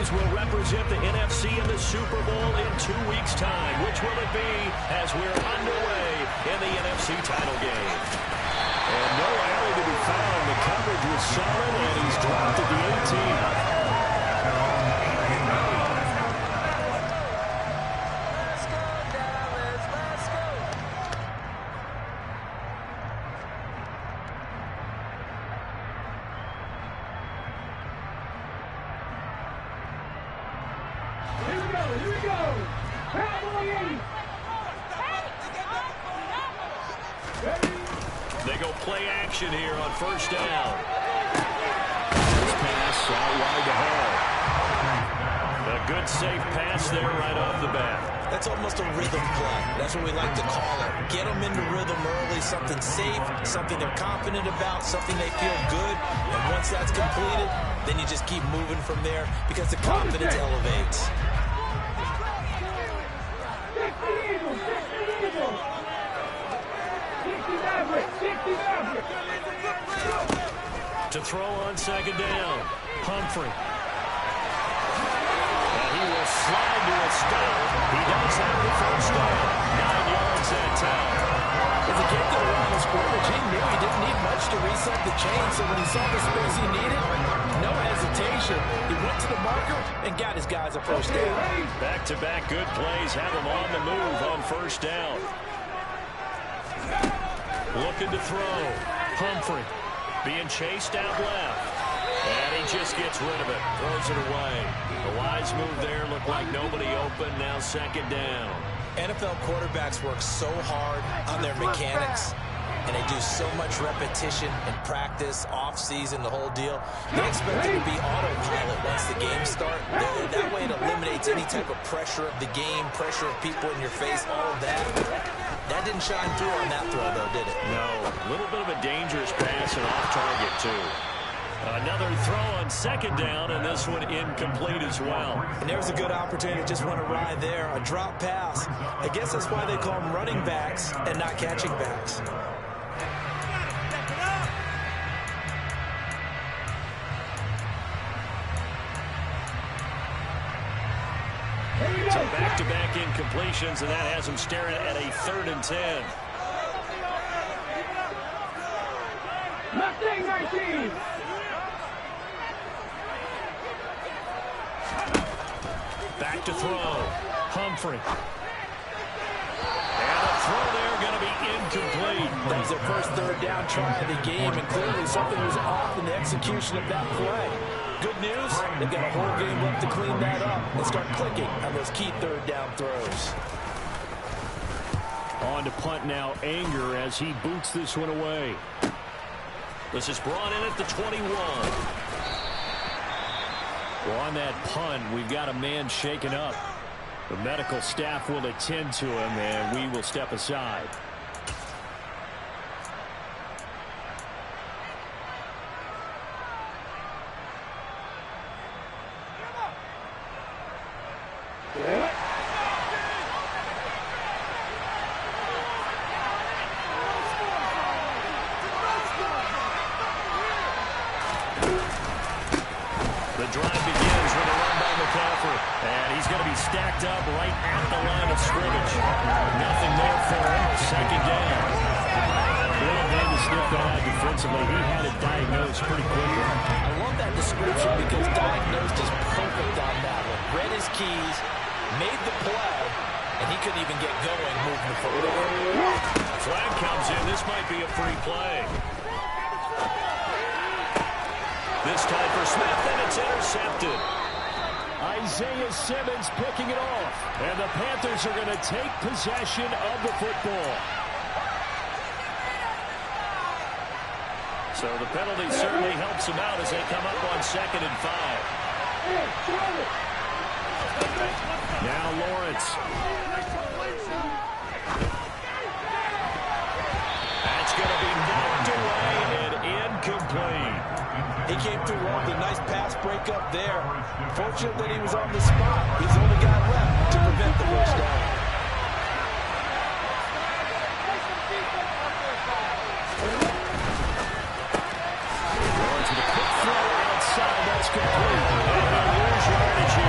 teams will represent the NFC in the Super Bowl in 2 weeks' time. Which will it be as we're underway in the NFC title game? And no alley to be found. The coverage was solid, and he's dropped at the 18. Here we go. Cowboy. They go play action here on first down. This pass out wide to Hall. A good safe pass there right off the bat. That's almost a rhythm play. That's what we like to call it. Get them into rhythm early, something safe, something they're confident about, something they feel good. And once that's completed, then you just keep moving from there because the confidence elevates. To throw on second down, Humphrey. And he will slide to a stop. He does have the first down. 9 yards that time. If the kick got around the scrimmage, he knew he didn't need much to reset the chain, so when he saw the space he needed, no hesitation. He went to the marker and got his guys a first down. Back-to-back good plays have him on the move on first down. Looking to throw. Humphrey being chased out left. And he just gets rid of it. Throws it away. A wise move there. Looked like nobody open. Now second down. NFL quarterbacks work so hard on their mechanics, and they do so much repetition and practice, off-season, the whole deal. They expect it to be autopilot once the games start. That way it eliminates any type of pressure of the game, pressure of people in your face, all of that. That didn't shine through on that throw, though, did it? No. A little bit of a dangerous pass and off target, too. Another throw on second down, and this one incomplete as well. And there's a good opportunity to just want to ride there. A drop pass. I guess that's why they call them running backs and not catching backs. So back-to-back incompletions, and that has him staring at a 3rd and 10. Mustang 19. Back to throw. Humphrey. And the throw there going to be incomplete. That was their first 3rd down try of the game, and clearly something was off in the execution of that play. Good news, they've got a whole game left to clean that up and start clicking on those key 3rd down throws. On to punt now, Anger as he boots this one away. This is brought in at the 21. Well, on that punt, we've got a man shaken up. The medical staff will attend to him, and we will step aside. The drive begins with a run by McCaffrey. And he's going to be stacked up right at the line of scrimmage. Nothing there for him. Second down. Really had to sniff that out defensively. He had it diagnosed pretty quickly. I love that description because diagnosed is perfect on that one. Read his keys, made the play, and he couldn't even get going moving the football. Flag comes in. This might be a free play. This time for Smith, and it's intercepted. Isaiah Simmons picking it off. And the Panthers are going to take possession of the football. So the penalty certainly helps them out as they come up on 2nd and 5. Now Lawrence. That's going to be knocked away and incomplete. He came through well with a nice pass breakup there. Fortunate that he was on the spot. He's the only guy left to prevent the first down. Lawrence with a quick throw outside. That's complete. And they lose yardage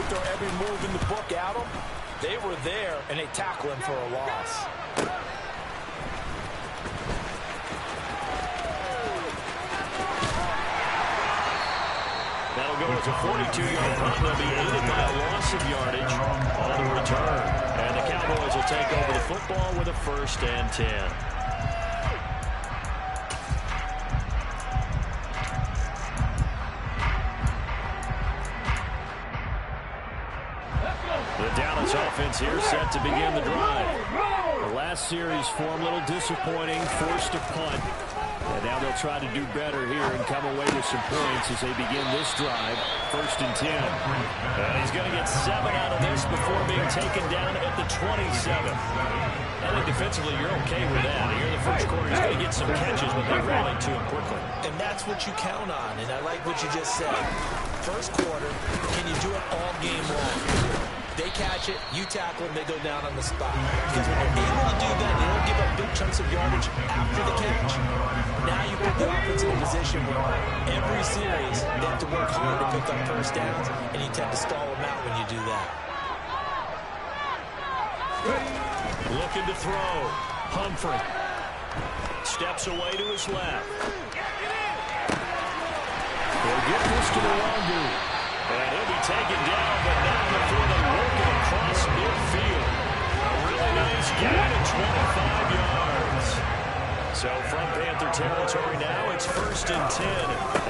could throw every move in the book at him. They were there, and they tackle him for a loss. That'll go as a 42-yard punt. They'll be aided by a loss of yardage on the return. And the Cowboys will take over the football with a 1st and 10. The Dallas offense here set to begin the drive. The last series for them a little disappointing, forced to punt. And now they'll try to do better here and come away with some points as they begin this drive. 1st and 10. And he's going to get 7 out of this before being taken down at the 27. I think defensively you're okay with that. Here in the first quarter he's going to get some catches, but they rallied to him quickly. And that's what you count on, and I like what you just said. First quarter, can you do it all game long? They catch it, you tackle them, they go down on the spot. Because when you're able to do that, they don't give up big chunks of yardage after the catch. Now you put the offense in a position where every series they have to work hard to pick up first downs, and you tend to stall them out when you do that. Looking to throw. Humphrey steps away to his left. They'll get this to the Longu. And he'll be taken down, but not before they work it across midfield. A really nice gain of 25 yards. So from Panther territory now, it's 1st and 10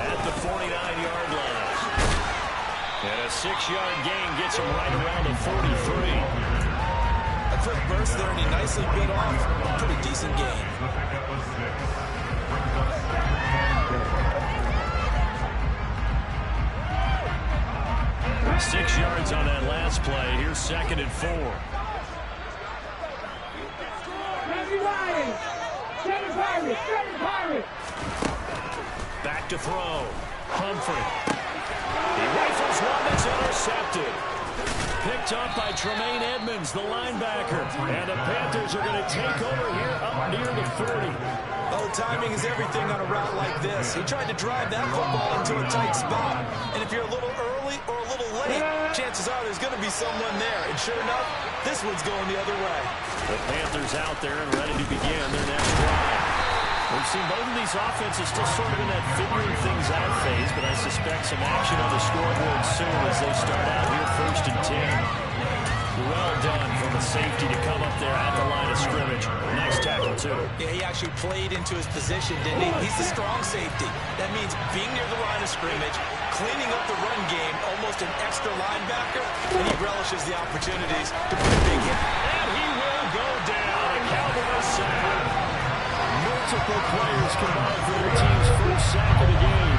at the 49-yard line. And a 6-yard gain gets him right around the 43. A quick burst there, and he nicely bit off a pretty decent gain. 6 yards on that last play. Here's 2nd and 4. Back to throw. Humphrey. He rifles one that's intercepted. Picked up by Tremaine Edmonds, the linebacker. And the Panthers are going to take over here up near the 40. Oh, timing is everything on a route like this. He tried to drive that football into a tight spot. And if you're a little early or a little late, chances are there's going to be someone there. And sure enough, this one's going the other way. The Panthers out there and ready to begin their next drive. We've seen both of these offenses still sort of in that figuring things out phase, but I suspect some action on the scoreboard soon as they start out here 1st and 10. Well done from the safety to come up there at the line of scrimmage. Nice tackle, too. Yeah, he actually played into his position, didn't he? He's the strong safety. That means being near the line of scrimmage, cleaning up the run game, almost an extra linebacker, and he relishes the opportunities to put a big hit. And he will go down. A Cowboy sack. Multiple players combined for their team's first sack of the game.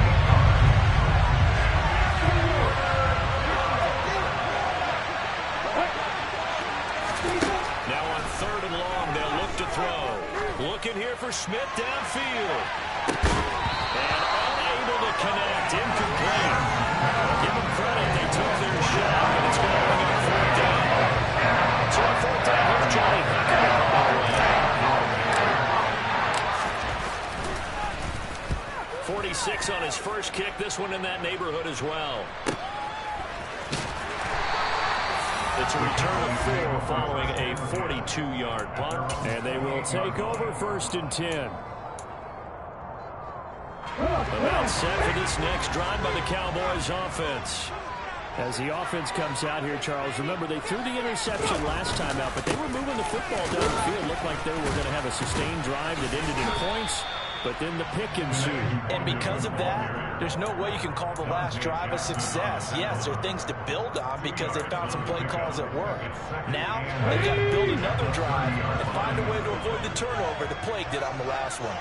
Now on 3rd and long, they'll look to throw. Looking here for Schmidt downfield. And unable to connect. Incomplete. Give them credit. They took their shot, and it's going to bring up 4th down. So on 4th down, here's Johnny Hecker. 46 on his first kick. This one in that neighborhood as well. It's a return of 4 following a 42-yard punt. And they will take over 1st and 10. About set for this next drive by the Cowboys offense. As the offense comes out here, Charles, remember they threw the interception last time out, but they were moving the football down the field. Looked like they were going to have a sustained drive that ended in points. But then the pick ensued. And because of that, there's no way you can call the last drive a success. Yes, there are things to build on because they found some play calls that work. Now, they've got to build another drive and find a way to avoid the turnover that plagued it on the last one.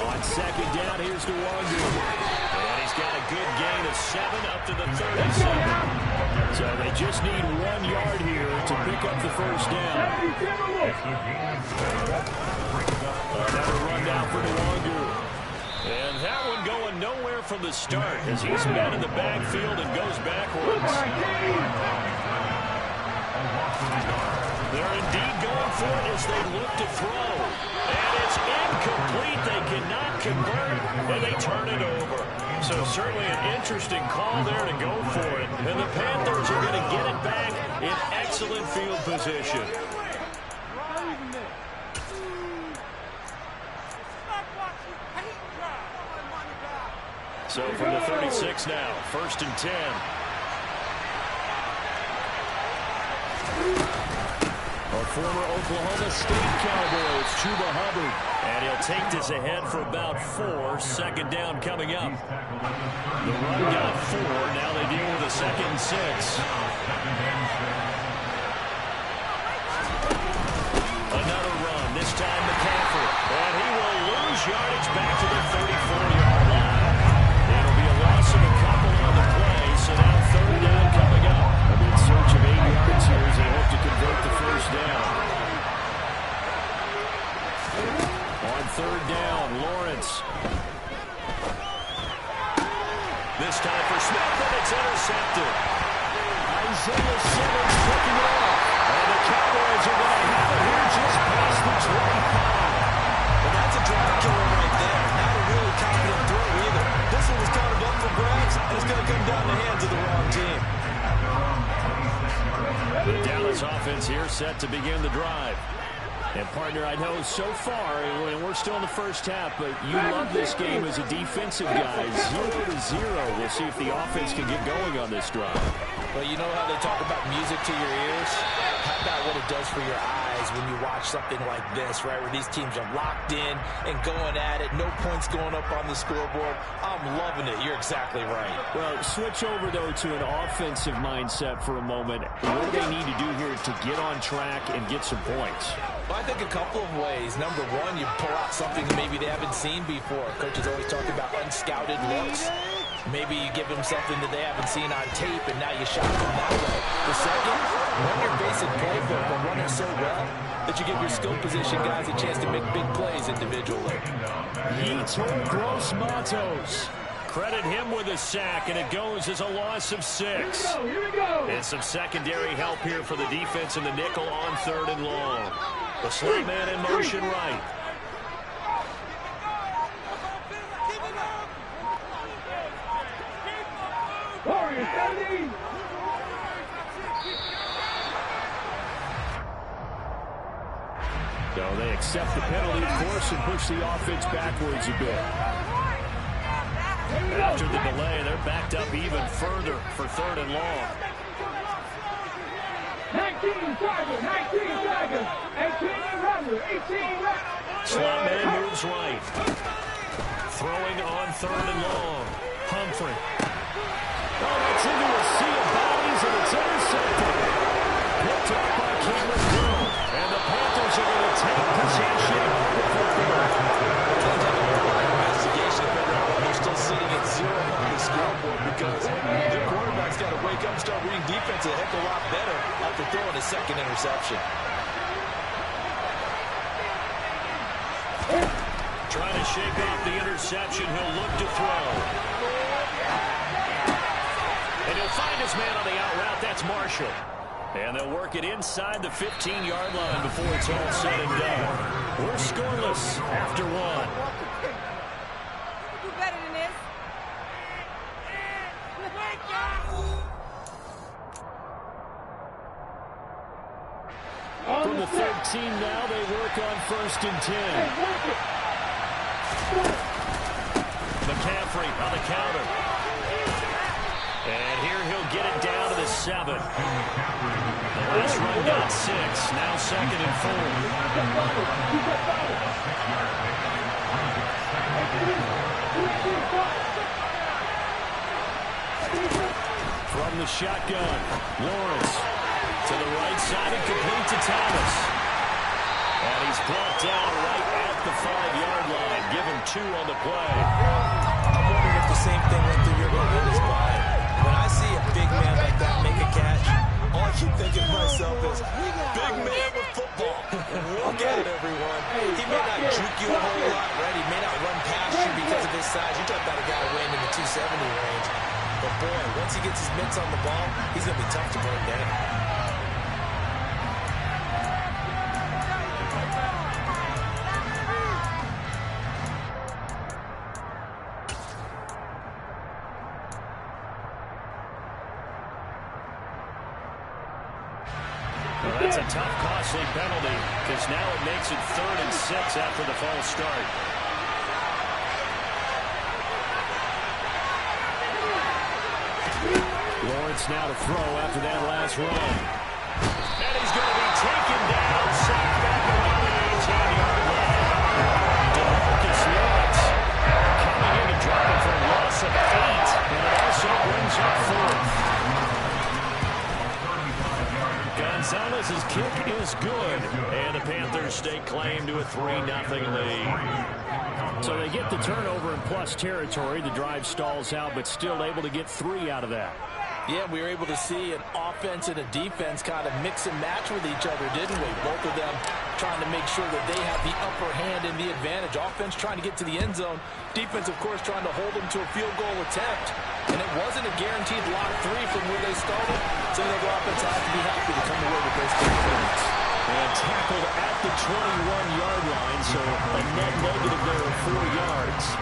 On 2nd down, here's the Longu. And he's got a good gain of 7 up to the 37. So they just need 1 yard here to pick up the first down. Another rundown for the Longu. And that one going nowhere from the start as he's met in the backfield and goes backwards. They're indeed going for it as they look to throw. And it's incomplete. They cannot convert, and they turn it over. So certainly an interesting call there to go for it. And the Panthers are going to get it back in excellent field position. So from the 36 now, 1st and 10. A former Oklahoma State Cowboy, it's Chuba Hubbard. And he'll take this ahead for about 4. 2nd down coming up. The run got 4. Now they deal with a 2nd and 6. Another run, this time McCaffrey. And he will lose yardage back to the 34-yard line. It'll be a loss of a couple on the play, so now 3rd down coming up. They'll be in search of 8 yards here as they hope to convert the 1st down. On 3rd down, Lawrence. This time for Smith, and it's intercepted. Isaiah Simmons picking it off. And the Cowboys are going to have it here just past the 25. Well, that's a drive killer right there. Not a really confident throw either. This one was kind of up for grabs, and it's going to come down the hands of the wrong team. The Dallas offense here set to begin the drive. And, partner, I know so far, and we're still in the 1st half, but you love this game as a defensive guy. 0-0. We'll see if the offense can get going on this drive. Well, you know how they talk about music to your ears? How about what it does for your eyes when you watch something like this, right, where these teams are locked in and going at it, no points going up on the scoreboard. I'm loving it. You're exactly right. Well, switch over, though, to an offensive mindset for a moment. What do they need to do here to get on track and get some points? Well, I think a couple of ways. Number one, you pull out something that maybe they haven't seen before. Coaches always talk about unscouted looks. Maybe you give them something that they haven't seen on tape, and now you shot them that way. The second, run your basic playbook and run it so well that you give your skill position guys a chance to make big plays individually. Yetur Gross-Matos. Credit him with a sack, and it goes as a loss of 6. Here we go. And some secondary help here for the defense in the nickel on 3rd and long. The slot man in motion right. Warriors, 70. So they accept the penalty, of course, and push the offense backwards a bit. After the delay, they're backed up even further for 3rd and long. 19 Tigers, 18 Runner, 18 Runner. Slot man moves right. Throwing on 3rd and long. Humphrey. Oh, that's into a sea of bodies, and it's intercepted. Picked up by Cameron Hill. And the Panthers are going to take possession of the football. Investigation to figure out why they're still sitting at 0 on the scoreboard, because their quarterback's got to wake up and start reading defense a heck of a lot better after throwing his 2nd interception. Trying to shake off the interception. He'll look to throw. And he'll find his man on the out route. That's Marshall. And they'll work it inside the 15-yard line before it's all said and done. We're scoreless after 1. Do better than this. From the 13 now, they work on 1st and 10. McCaffrey on the counter. And here he'll get it down to the 7. The last run got 6. Now 2nd and 4. From the shotgun, Lawrence to the right side and complete to Thomas. And he's brought down right at the 5-yard line. Give him 2 on the play. I'm wondering if the same thing went through your mind as mine. When I see a big man like that make a catch, all I keep thinking to myself is, big man with football. Look at it, everyone. He may not juke you a whole lot, right? He may not run past you because of his size. You talk about a guy weighing in the 270 range. But, boy, once he gets his mitts on the ball, he's going to be tough to bring down. Well, that's a tough, costly penalty because now it makes it 3rd and 6 after the false start. Lawrence now to throw after that last run. And he's going to be taken down, sacked back around the 18-yard line. DeMarcus Lawrence coming in to drop it for a loss of 8, and it also brings up 4th. Gonzalez's kick is good, and the Panthers stake claim to a 3-0 lead. So they get the turnover in plus territory. The drive stalls out, but still able to get 3 out of that. Yeah, we were able to see an offense and a defense kind of mix and match with each other, didn't we? Both of them trying to make sure that they have the upper hand and the advantage. Offense trying to get to the end zone. Defense, of course, trying to hold them to a field goal attempt. And it wasn't a guaranteed lock 3 from where they started. So the offense has to be happy to come away with those 3 points. And tackled at the 21-yard line, so a net negative there of 4 yards.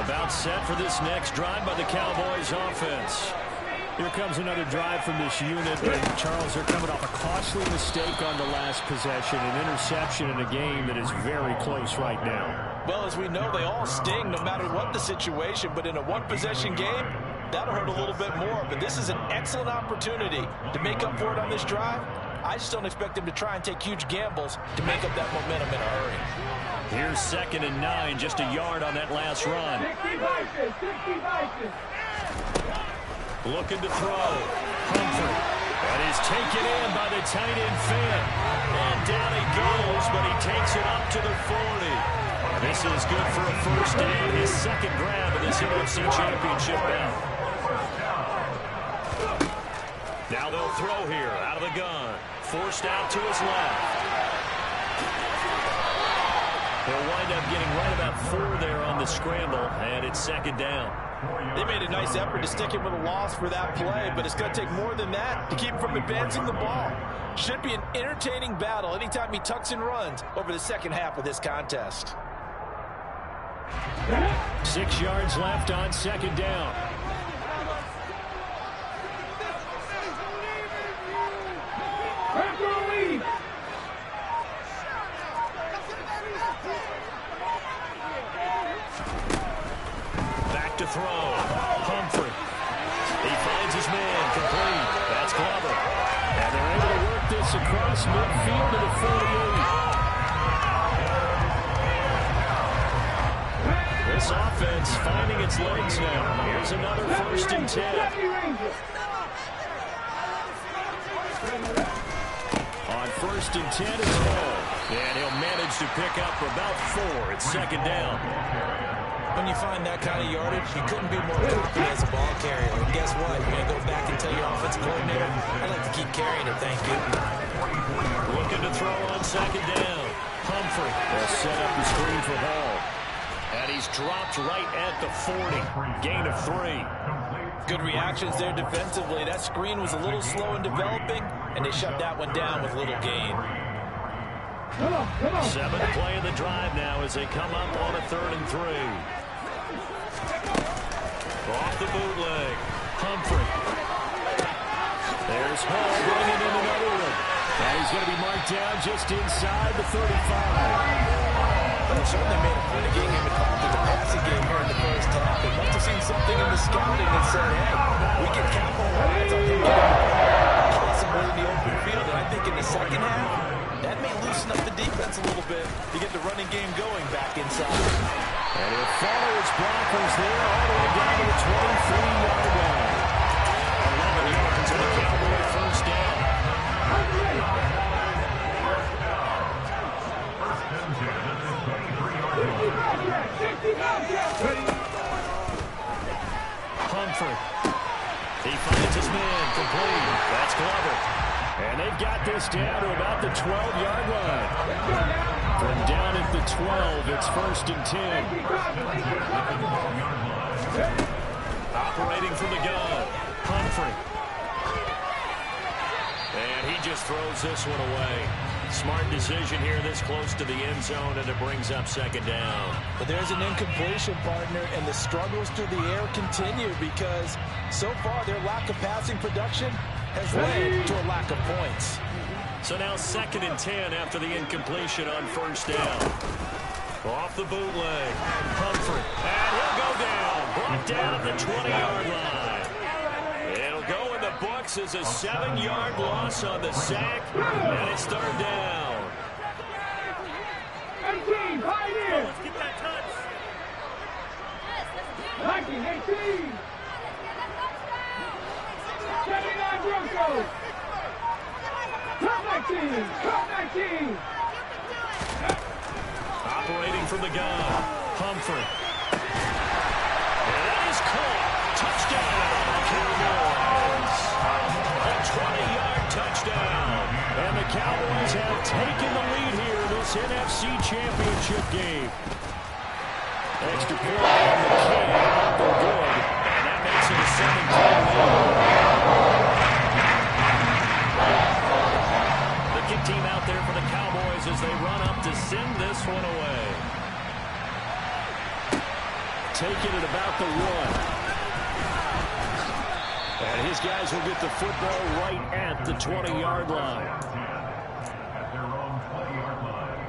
About set for this next drive by the Cowboys offense. Here comes another drive from this unit. And Charles, they're coming off a costly mistake on the last possession, an interception in a game that is very close right now. Well, as we know, they all sting no matter what the situation, but in a one-possession game, that'll hurt a little bit more. But this is an excellent opportunity to make up for it on this drive. I just don't expect them to try and take huge gambles to make up that momentum in a hurry. Here's 2nd and 9, just a yard on that last run. 60 vices. Looking to throw. Humphrey. That is taken in by the tight end Fant. And down he goes, but he takes it up to the 40. This is good for a first down. His 2nd grab of this NFC Championship bout. Now they'll throw here out of the gun. Forced out to his left. He'll wind up getting right about 4 there on the scramble, and it's 2nd down. They made a nice effort to stick him with a loss for that play, but it's going to take more than that to keep him from advancing the ball. Should be an entertaining battle anytime he tucks and runs over the second half of this contest. 6 yards left on 2nd down. Back to throw. Humphrey. He finds his man complete. That's Glover. And they're able to work this across midfield to the 48. This offense finding its legs now. Here's another 1st and 10. On 1st and 10 is Hall. And he'll manage to pick up about 4. It's 2nd down. When you find that kind of yardage, you couldn't be more confident as a ball carrier. And guess what? You're going to go back and tell your offensive coordinator, I'd like to keep carrying it, thank you. Looking to throw on 2nd down. Humphrey will set up the screen for Hall. And he's dropped right at the 40. Gain of 3. Good reactions there defensively. That screen was a little slow in developing, and they shut that one down with little gain. 7th play of the drive now as they come up on a 3rd and 3. Off the bootleg. Humphrey. There's Hall bringing in another one. And he's going to be marked down just inside the 35. Well, they certainly made a point of getting him involved in the passing game here in the first half. They must have seen something in the scouting and said, hey, we can capitalize on him getting possibly in the open field. And I think in the second half, that may loosen up the defense a little bit to get the running game going back inside. And he'll follow his blockers there all the way down to the 23-yard line. 11 yards on the Cowboy first down. Humphrey. He finds his man complete. That's Glover. And they've got this down to about the 12-yard line. From down at the 12, it's 1st and 10. Operating from the gun. Humphrey. And he just throws this one away. Smart decision here this close to the end zone, and it brings up second down. But there's an incompletion, partner, and the struggles through the air continue because so far their lack of passing production has led to a lack of points. So now 2nd and 10 after the incompletion on first down. Off the bootleg. Humphrey. And he'll go down. Brought down at the 20-yard line. It'll go in the books as a 7-yard loss on the sack. And it's 3rd down. 18, pioneer. Let's get that touch. 19, 18. 79 Broncos. Top 19, top 19. Operating from the gun. Humphrey. And that is caught. Touchdown, Cowboys. A 20-yard touchdown. And the Cowboys have taken the lead here in this NFC Championship game. Extra point on the kick. They're good. And that makes it a 7-10 lead. The kick team out there for the Cowboys as they run up to send this one away. Taking it about the 1. And his guys will get the football right at the 20-yard line. At their own 20-yard line.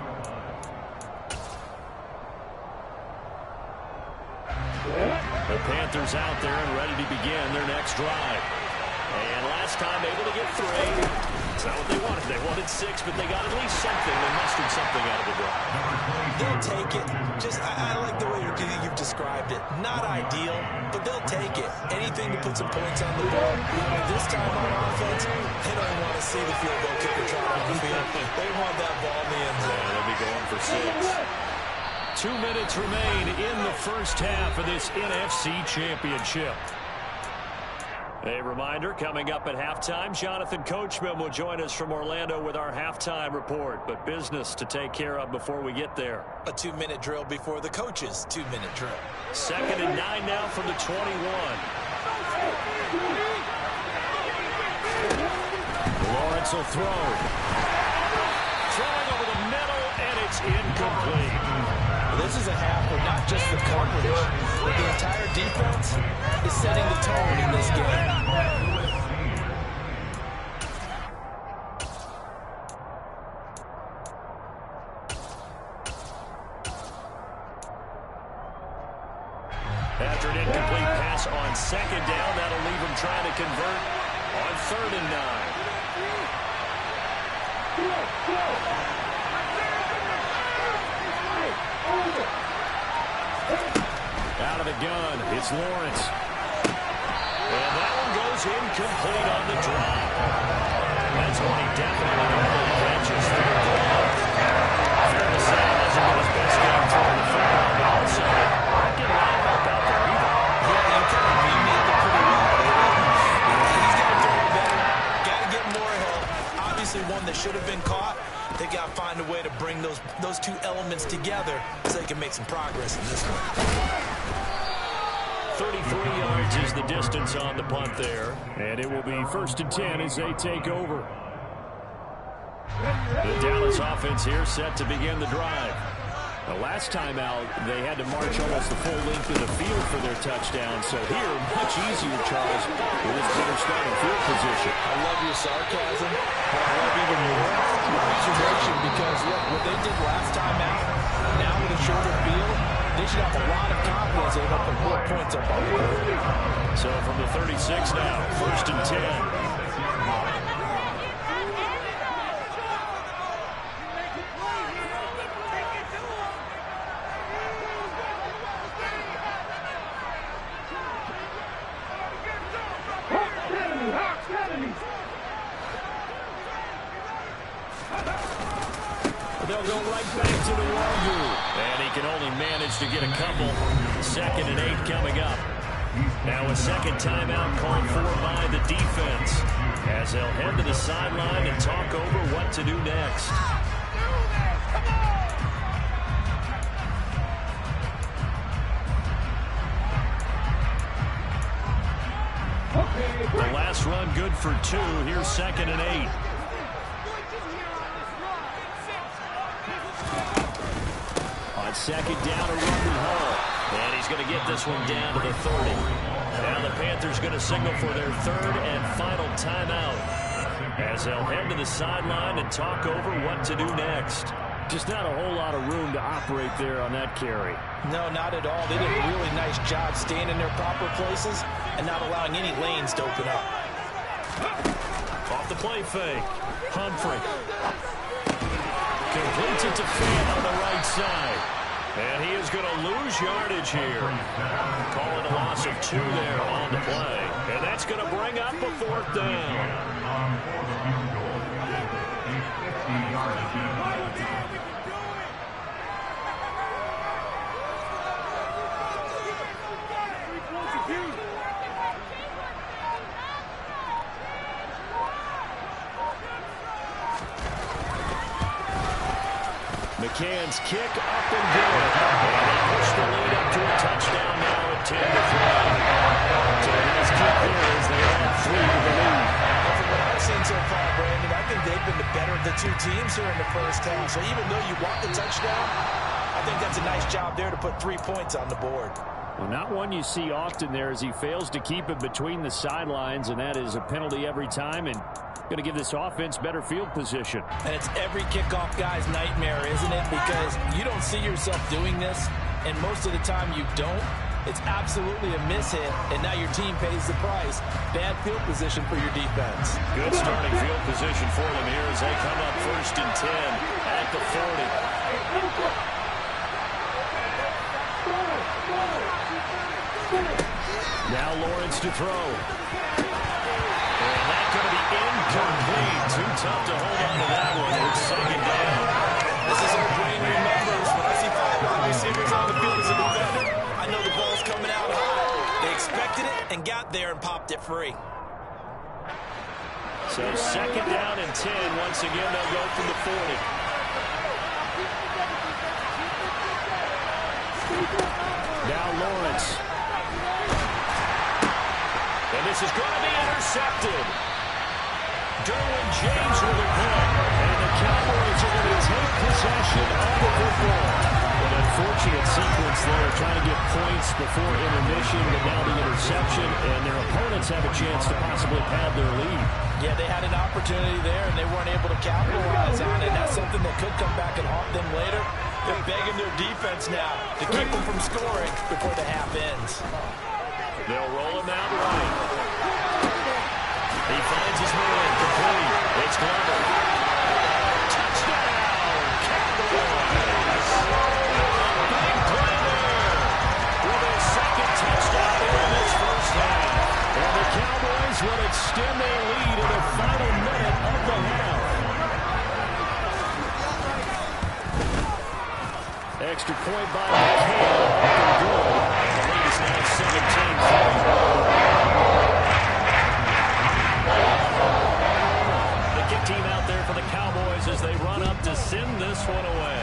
The Panthers out there and ready to begin their next drive. And last time able to get 3. It's not what they wanted. They wanted 6, but they got at least something. They mustered something out of the drive. They'll take it. I like the way you've described it. Not ideal, but they'll take it. Anything to put some points on the board. This time on offense, they don't want to see the field goal kicker try off the field. They want that ball in the end zone. Yeah, they'll be going for 6. 2 minutes remain in the first half of this NFC Championship. A reminder, coming up at halftime, Jonathan Coachman will join us from Orlando with our halftime report, but business to take care of before we get there. A 2-minute drill before the coach's 2-minute drill. 2nd and 9 now from the 21. Lawrence will throw. Throwing over the middle, and it's incomplete. This is a half where not just the coverage, but the entire defense is setting the tone in this game. After an incomplete pass on 2nd down, that'll leave him trying to convert on 3rd and 9. Out of the gun, it's Lawrence. And that one goes incomplete on the drop. That's one he definitely catches. Fair to say, he doesn't get his best game throwing the football, but also not getting a lot of help out there either. Yeah, you kind of nailed it pretty well. He's got to throw it better. Got to get more help. Obviously, one that should have been caught. They got to find a way to bring those two elements together so they can make some progress in this one. 33 yards is the distance on the punt there. And it will be 1st and 10 as they take over. The Dallas offense here set to begin the drive. The last time out, they had to march almost the full length of the field for their touchdown. So here, much easier, Charles, with this better starting field position. I love your sarcasm, but I love even more your observation because, look, what they did last time out, now with a shorter field, they should have a lot of confidence they're going to put more points up on the board. So from the 36 now, 1st and 10. They'll go right back to the Wahoo. And he can only manage to get a couple. 2nd and 8 coming up. Now a second timeout called for by the defense as they'll head to the sideline and talk over what to do next. The last pass run good for 2. Here's 2nd and 8. On 2nd down, a run to Hall. And he's going to get this one down to the 30. Now the Panthers going to signal for their 3rd and final timeout, as they'll head to the sideline and talk over what to do next. Just not a whole lot of room to operate there on that carry. No, not at all. They did a really nice job staying in their proper places and not allowing any lanes to open up. Off the play fake. Humphrey completes it to Fant on the right side. And he is going to lose yardage here. Calling a loss of 2 there on the play. And that's going to bring up a 4th down. McCann's kick up and good. And they push the lead up to a touchdown now at 10-3. So a nice kick there as they add 3 to the lead. From what I've seen so far, Brandon, I think they've been the better of the 2 teams here in the first half. So even though you want the touchdown, I think that's a nice job there to put 3 points on the board. Well, not one you see often there, as he fails to keep it between the sidelines, and that is a penalty every time, and going to give this offense better field position. And it's every kickoff guy's nightmare, isn't it? Because you don't see yourself doing this, and most of the time you don't. It's absolutely a mishit, and now your team pays the price. Bad field position for your defense. Good starting field position for them here as they come up 1st and 10 at the 40. Now Lawrence to throw. And that's going to be incomplete. Too tough to hold on to that one. It's 2nd down. This is our brain remembers. When I see 5 wide receivers on the field as a defender, I know the ball's coming out high. They expected it and got there and popped it free. So 2nd down and 10. Once again, they'll go from the 40. Now Lawrence. And this is going to be intercepted. Derwin James with a pick. And the Cowboys are going to take possession of the football. An unfortunate sequence there, trying to get points before intermission, but now the interception, and their opponents have a chance to possibly pad their lead. Yeah, they had an opportunity there, and they weren't able to capitalize on it. That's something that could come back and haunt them later. They're begging their defense now to keep them from scoring before the half ends. They'll roll him out right. He finds his man, complete. It's Glover. Touchdown, Cowboys. Big play there with a 2nd touchdown in this first half. And the Cowboys will extend their lead in the final minute of the half. Extra point by McCann. Good. The lead is now 17-3. The kick team out there for the Cowboys as they run up to send this one away.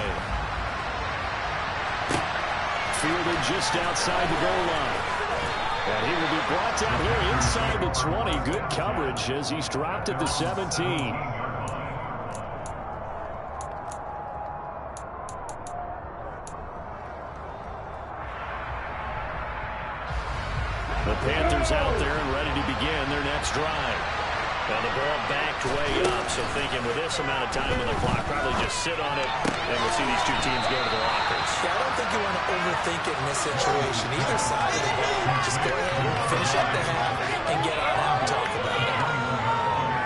Fielded just outside the goal line. And he will be brought down here inside the 20. Good coverage as he's dropped at the 17. The Panthers out there and ready to begin their next drive. And the ball backed way up, so thinking with this amount of time on the clock, probably just sit on it, and we'll see these 2 teams go to the lockers. Yeah, I don't think you want to overthink it in this situation. Either side of the ball, just go ahead, finish up the half, and get on out and talk about it.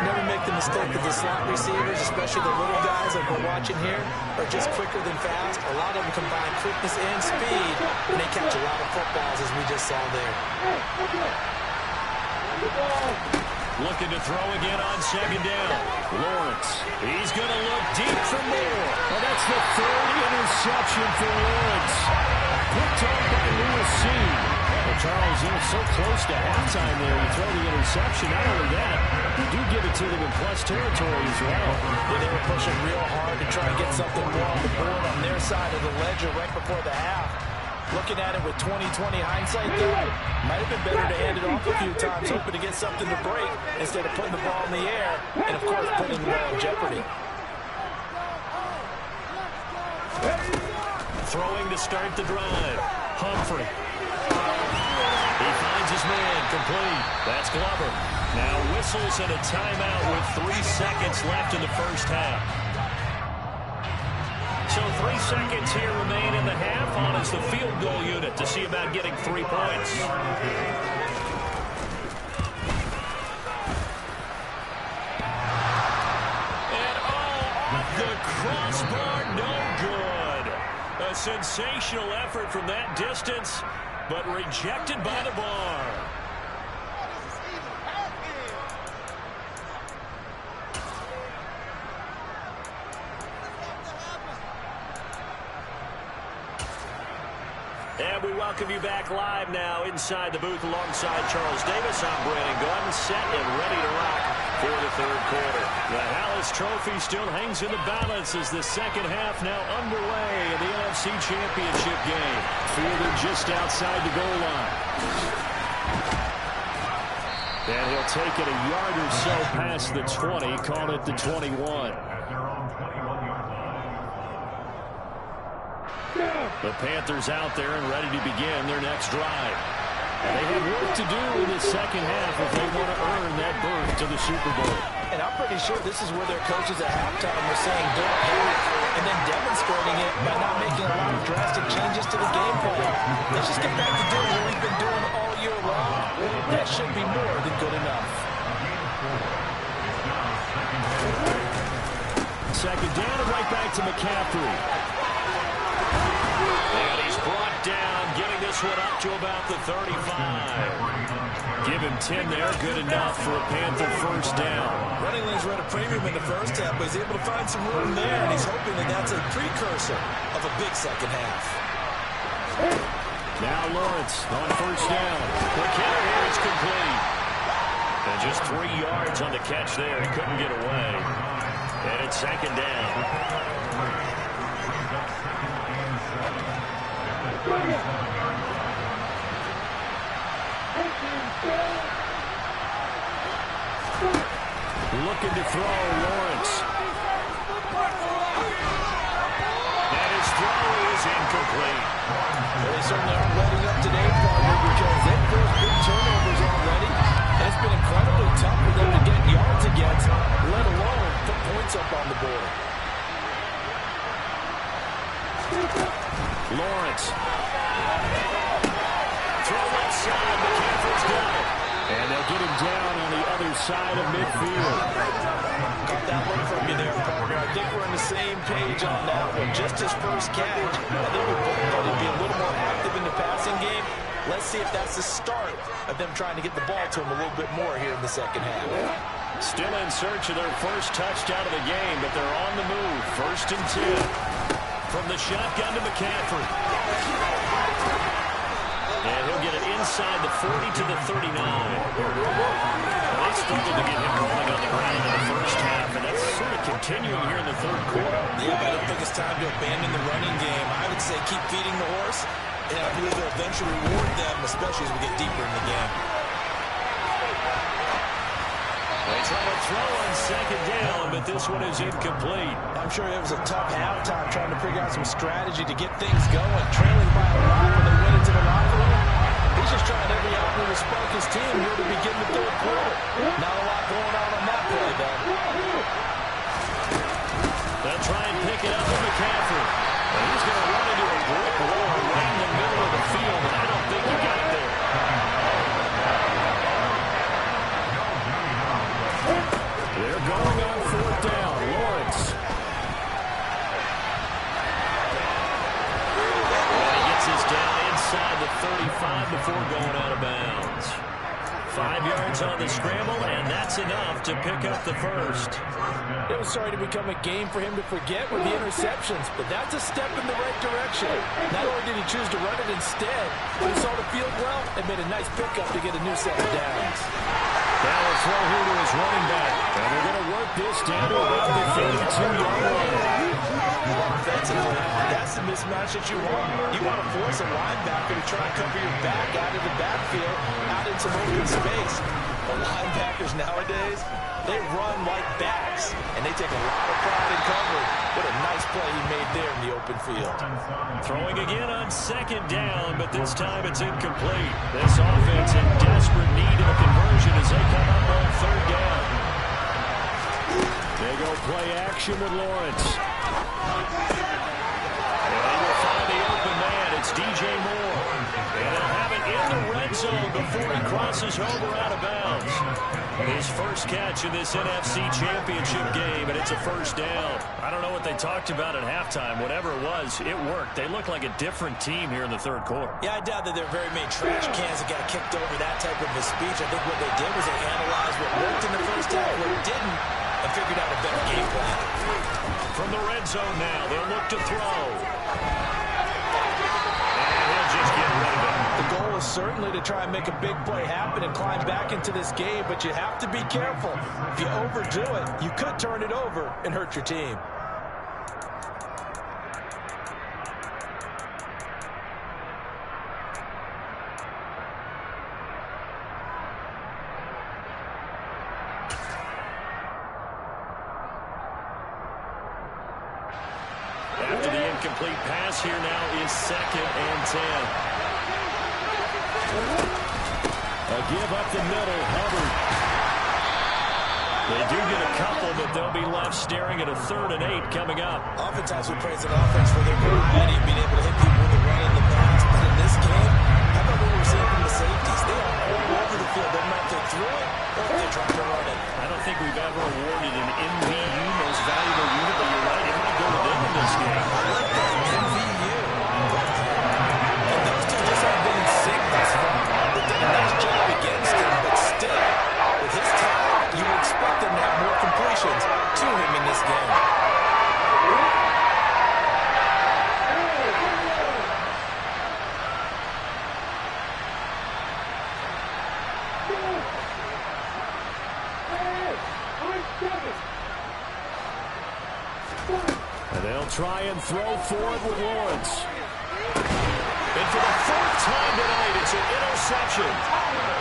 Never make the mistake of the slot receivers, especially the little guys like we're watching here, are just quicker than fast. A lot of them combine quickness and speed, and they catch a lot of footballs, as we just saw there. Looking to throw again on 2nd down. Lawrence, he's going to look deep for more. Oh, that's the 3rd interception for Lawrence. Picked up by Lewis C. Well, Charles, so close to halftime there. You throw the interception. Not only that, you do give it to them in plus territory as well. Yeah, they were pushing real hard to try to get something more on the board on their side of the ledger right before the half. Looking at it with 20/20 hindsight, though, might have been better to hand it off a few times, hoping to get something to break instead of putting the ball in the air and, of course, putting the ball in jeopardy. Throwing to start the drive. Humphrey. He finds his man, complete. That's Glover. Now whistles and a timeout with 3 seconds left in the first half. So 3 seconds here remain in the half. On is the field goal unit to see about getting 3 points. And off the crossbar, no good. A sensational effort from that distance, but rejected by the bar. And we welcome you back live now inside the booth alongside Charles Davis. I'm Brandon Gordon, set and ready to rock for the third quarter. The Hallis Trophy still hangs in the balance as the second half now underway in the NFC Championship game. Fielded just outside the goal line. And he'll take it a yard or so past the 20, call it the 21. The Panthers out there and ready to begin their next drive. They have work to do in the second half if they want to earn that berth to the Super Bowl. And I'm pretty sure this is where their coaches at halftime were saying don't panic, and then demonstrating it by not making a lot of drastic changes to the game plan. Let's just get back to doing what we've been doing all year long. That should be more than good enough. Second down and right back to McCaffrey. And he's brought down, getting this one up to about the 35. Give him 10 there, good enough for a Panther first down. Running lanes were at a premium in the first half, but he's able to find some room there, and he's hoping that that's a precursor of a big second half. Now Lawrence on first down. McKinnon here is complete. And just 3 yards on the catch there. He couldn't get away. And it's second down. Looking to throw, Lawrence. And his throw is incomplete. Well, they certainly aren't letting up today, partner, because they've forced big turnovers already. And it's been incredibly tough for them to get yards against, let alone put points up on the board. Lawrence. Throw left side. McCaffrey's got it. And they'll get him down on the other side of midfield. Got that one from you there, partner. I think we're on the same page on that one. Just his first catch. I think we both thought he'd be a little more active in the passing game. Let's see if that's the start of them trying to get the ball to him a little bit more here in the second half. Still in search of their first touchdown of the game, but they're on the move. First and 10. From the shotgun to McCaffrey. And he'll get it inside the 40 to the 39. They struggled to get him rolling on the ground in the first half, and that's sort of continuing here in the third quarter. Yeah, but I don't think it's time to abandon the running game. I would say keep feeding the horse, and I believe they'll eventually reward them, especially as we get deeper in the game. They try to throw on second down, but this one is incomplete. I'm sure it was a tough halftime trying to figure out some strategy to get things going. Trailing by a lot when they went into the locker room. He's just trying every avenue to spark his team here to begin the third quarter. Not a lot going on that play, though. They'll try and pick it up with McCaffrey. And he's going to run into a brick wall right in the middle of the field, but I don't think he got there. They're going on fourth down. Lawrence. And he gets this down inside the 35 before going out of bounds. 5 yards on the scramble, and that's enough to pick up the first. It was starting to become a game for him to forget with the interceptions, but that's a step in the right direction. Not only did he choose to run it instead, but he saw the field well and made a nice pickup to get a new set of downs. Now a throw here to his running back, and they're going to work this down to about the 32-yard line. Offensively, that's the mismatch that you want. You want to force a linebacker to try and cover your back out of the backfield, out into open space. The linebackers nowadays, they run like backs, and they take a lot of pride in covering. What a nice play he made there in the open field. Throwing again on second down, but this time it's incomplete. This offense in desperate need of a conversion as they come up on third down. They go play action with Lawrence. And they will find the open man. It's DJ Moore. And they'll have it in the red zone before he crosses over out of bounds. His first catch in this NFC Championship game, and it's a first down. I don't know what they talked about at halftime. Whatever it was, it worked. They look like a different team here in the third quarter. Yeah, I doubt that there are very many trash cans that got kicked over that type of a speech. I think what they did was they analyzed what worked in the first half, what didn't, and figured out a better game plan. From the red zone now, they'll look to throw. And he'll just get rid of it. The goal is certainly to try and make a big play happen and climb back into this game, but you have to be careful. If you overdo it, you could turn it over and hurt your team. After the incomplete pass here now is 2nd and 10. A give up the middle, Hubbard. They do get a couple, but they'll be left staring at a 3rd and 8 coming up. Oftentimes we praise an offense for their variety and being able to hit people with the run in the pass. But in this game, how about what we're seeing from the safeties? They are all over the field. They might throw through it or if they're trying to run it. I don't think we've ever awarded an MVU most valuable unit, but you're right. It might go to them in this game. I like that. MVU. And those two just haven't been in sync thus far. They've done a nice job against him, but still, with his talent, you would expect them to have more completions to him in this game. And they'll try and throw forward with Lawrence. And for the 4th time tonight, it's an interception.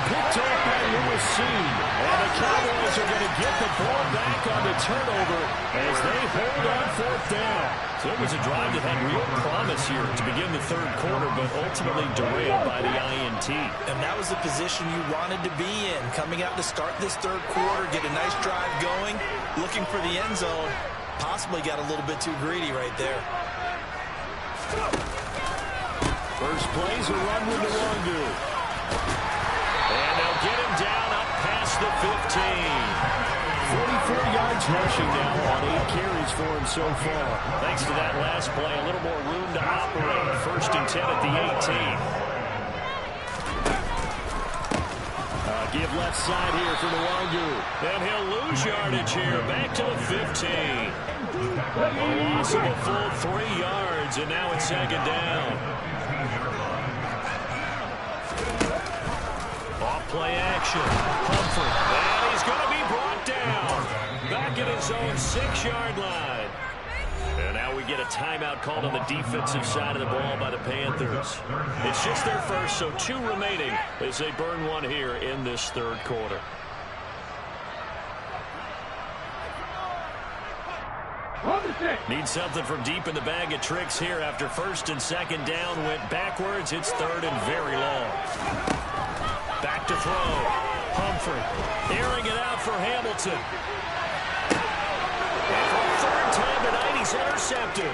Picked off by Lewis Seed. And the Cowboys are going to get the ball back on the turnover as they hold on 4th down. So it was a drive that had real promise here to begin the 3rd quarter, but ultimately derailed by the INT. And that was the position you wanted to be in. Coming out to start this 3rd quarter, get a nice drive going, looking for the end zone. Possibly got a little bit too greedy right there. First play's a run with the Wangu. And they'll get him down up past the 15. 44 yards rushing now on 8 carries for him so far. Thanks to that last play, a little more room to operate. 1st and 10 at the 18. Give left side here for the Wangu. And he'll lose yardage here. Back to the 15. A loss of a full 3 yards, and now it's 2nd down. Off play action. Humphrey. And he's going to be brought down. Back at his own 6-yard line. And now we get a timeout called on the defensive side of the ball by the Panthers. It's just their first, so 2 remaining as they burn 1 here in this 3rd quarter. Need something from deep in the bag of tricks here after 1st and 2nd down. Went backwards. It's 3rd and very long. Back to throw. Humphrey airing it out for Hamilton. And for the 3rd time tonight, he's intercepted.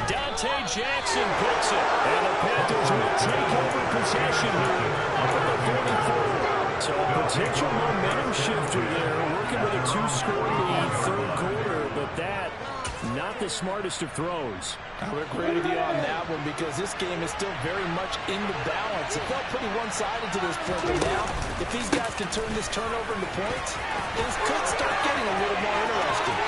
Dante Jackson picks it. And the Panthers will take over possession here up at the 44. So a potential momentum shifter there, working with a 2-score lead 3rd quarter, but that not the smartest of throws. I would agree with you on that one because this game is still very much in the balance. It felt pretty one-sided to this point, but now if these guys can turn this turnover into points, things could start getting a little more interesting.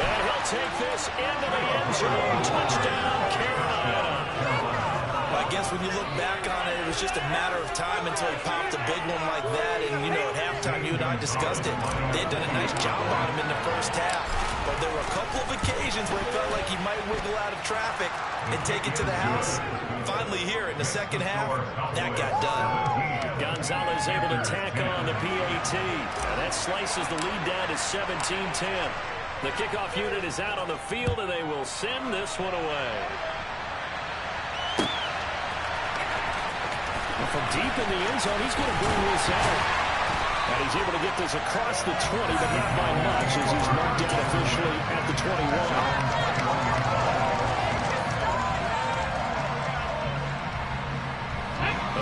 And he'll take this into the end zone. Touchdown, Carolina. I guess when you look back on it, it was just a matter of time until he popped a big one like that. And, you know, at halftime, you and I discussed it. They had done a nice job on him in the first half. but there were a couple of occasions where it felt like he might wiggle out of traffic and take it to the house. Finally here in the second half, that got done. Gonzalez able to tack on the PAT. And that slices the lead down to 17-10. The kickoff unit is out on the field, and they will send this one away. From deep in the end zone, he's going to bring this out. And he's able to get this across the 20, but not by much as he's marked down officially at the 21.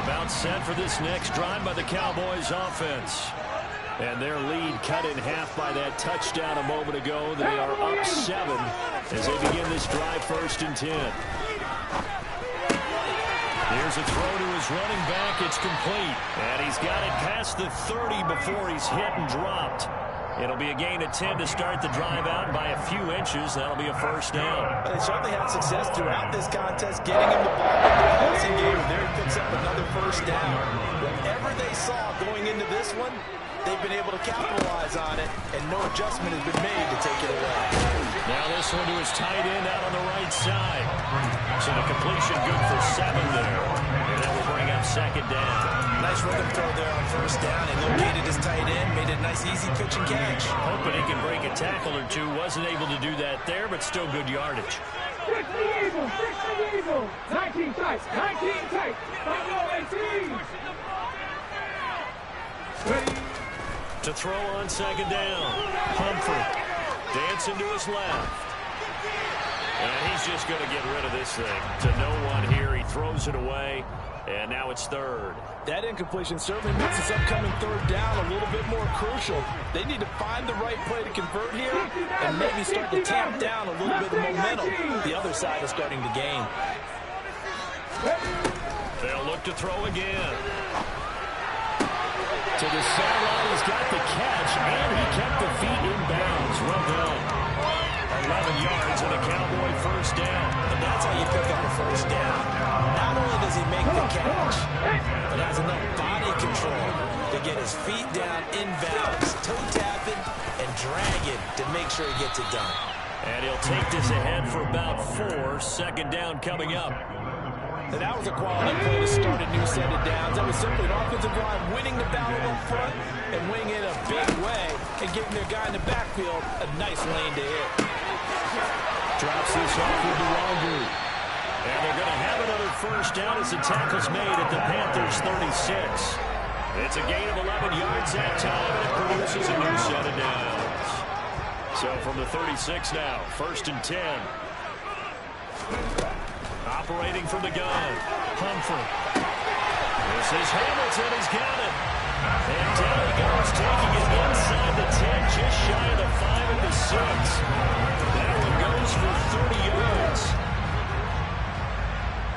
About set for this next drive by the Cowboys offense. And their lead cut in half by that touchdown a moment ago. They are up 7 as they begin this drive 1st and 10. Here's a throw to his running back. It's complete. And he's got it past the 30 before he's hit and dropped. It'll be a gain of 10 to start the drive out by a few inches. That'll be a 1st down. They certainly had success throughout this contest getting him the ball in the passing game. There he picks up another 1st down. Whatever they saw going into this one, they've been able to capitalize on it, and no adjustment has been made to take it away. Now this one to his tight end out on the right side. So the completion good for 7 there. And that will bring up 2nd down. Nice rhythm throw there on 1st down. He located his tight end, made it a nice easy pitch and catch. Hoping he can break a tackle or two. Wasn't able to do that there, but still good yardage. 6 the Eagles, 6 the Eagles. 19 tight, 19 tight. 18. Ready. To throw on 2nd down. Humphrey dancing to his left. And he's just going to get rid of this thing. To no one here. He throws it away. And now it's 3rd. That incompletion certainly makes this upcoming 3rd down a little bit more crucial. They need to find the right play to convert here and maybe start to tamp down a little bit of momentum. The other side is starting to gain. They'll look to throw again. To the sideline, he's got the catch, and he kept the feet in bounds. Well done. 11 yards and a Cowboy 1st down. And that's how you pick up a 1st down. Not only does he make the catch, but has enough body control to get his feet down in bounds, toe tapping and dragging to make sure he gets it done. And he'll take this ahead for about 4. 2nd down coming up. And that was a quality play to start a new set of downs. That was simply an offensive line winning the battle up front and winning it a big way and giving their guy in the backfield a nice lane to hit. Drops this off with the Longu. And they're going to have another 1st down as the tackle's made at the Panthers 36. It's a gain of 11 yards that time, and it produces a new set of downs. So from the 36 now, 1st and 10. Operating from the gun, Humphrey. This is Hamilton, he's got it. And down he goes, taking it inside the 10, just shy of the 5 at the 6. That one goes for 30 yards.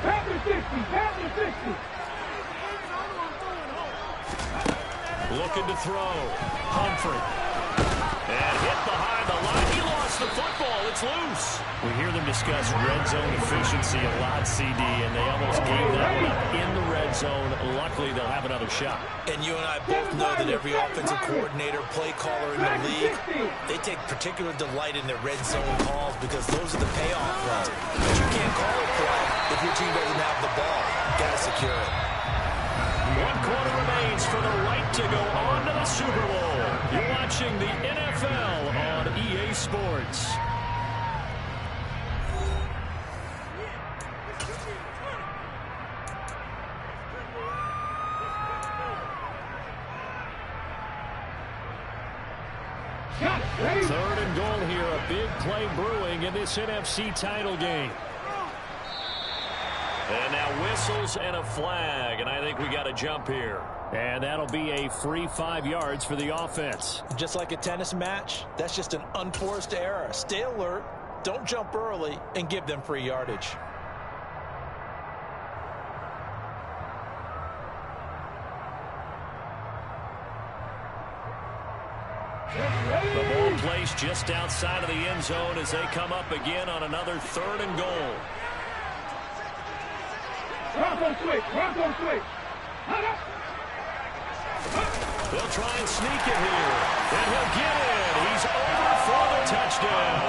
Panthers 60, Panthers 60. Looking to throw, Humphrey. And hit behind the line, he lost the football, it's loose. We hear them discuss red zone efficiency a lot, CD, and they almost gave that one up in the red zone. Luckily, they'll have another shot. And you and I both know that every offensive coordinator, play caller in the league, they take particular delight in their red zone calls because those are the payoff runs. But you can't call a play if your team doesn't have the ball. Got to secure it. 1 quarter remains for the right to go on to the Super Bowl. You're watching the NFL on EA Sports. Third and goal here, a big play brewing in this NFC title game. And now whistles and a flag, and I think we got a jump here. And that'll be a free 5 yards for the offense. Just like a tennis match, that's just an unforced error. Stay alert, don't jump early, and give them free yardage. The ball placed just outside of the end zone as they come up again on another 3rd and goal. Bronco switch, Bronco switch. They'll try and sneak it here. And he'll get it. He's over for the touchdown.